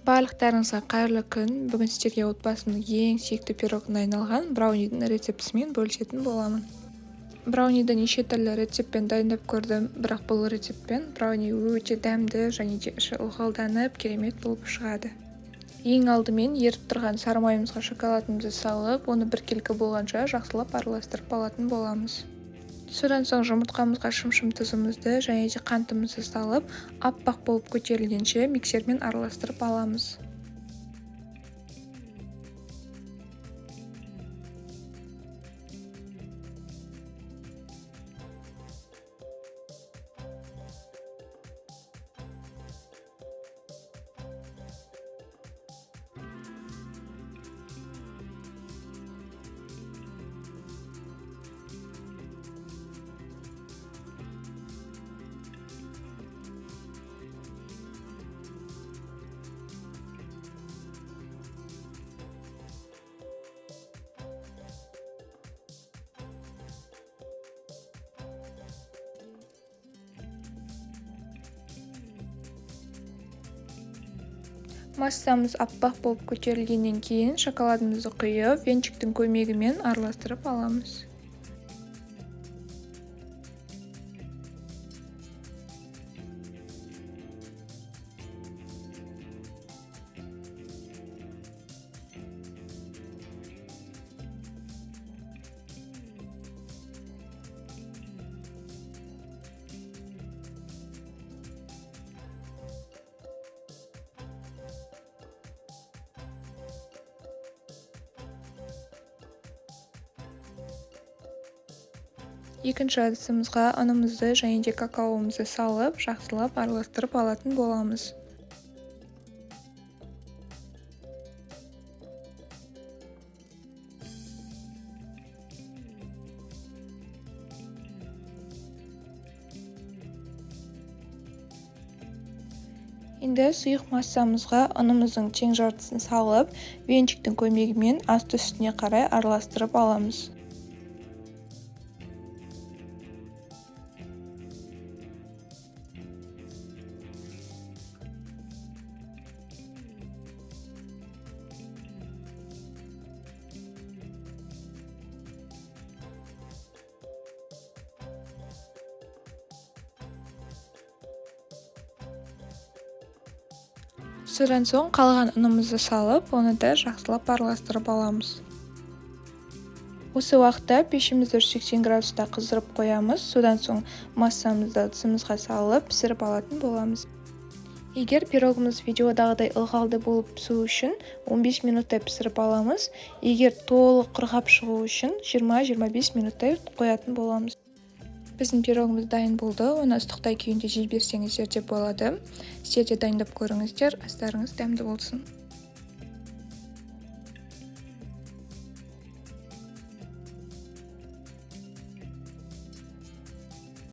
Барлықтарыңызға қайырлы күн. Бүгін сіздерге отбасымның ең сүйікті пирогына айналған браунидың рецептісімен бөлісетін боламын. Браунидың неше түрлі рецептпен дайындап көрдім, бірақ бұл рецептпен брауни өте дәмді және де іші ылғалданып керемет болып шығады. Ең алдымен еріп тұрған сары майымызға шоколадымызды салып, оны біркелкі болғанша жақсылап араластырып алатын боламыз. Содан соң жұмыртқамызға шым-шым тұзымызды және де қантымызды салып, аппақ болып көтерілгенше миксермен араластырып аламыз. Массамыз аппақ болып көтерілгеннен кейін шоколадымызды құйып, венчиктің көмегімен араластырып аламыз. Екінші ыдысымызға ұнымызды және де какаоымызды салып, жақсылап араластырып алатын боламыз. Енді сұйық массамызға ұнымыздың тең жартысын салып, венчиктің көмегімен асты-үстіне қарай араластырып аламыз. Содан соң қалған ұнымызды салып, оны да жақсылап араластырып аламыз. Осы уақытта пешімізді 180 градуста қыздырып қоямыз. Содан соң массамызды ыдысымызға салып, пісіріп алатын боламыз. Егер пирогымыз видеодағыдай ылғалды болып пісу үшін 15 минуттай пісіріп аламыз. Егер толық құрғап шығу үшін 20-25 минуттай қоятын боламыз. Біздің пирогымыз дайын болды, оны ыстықтай күйінде жей берсеңіздер де болады. Сіздер де дайындап көріңіздер, астарыңыз дәмді болсын.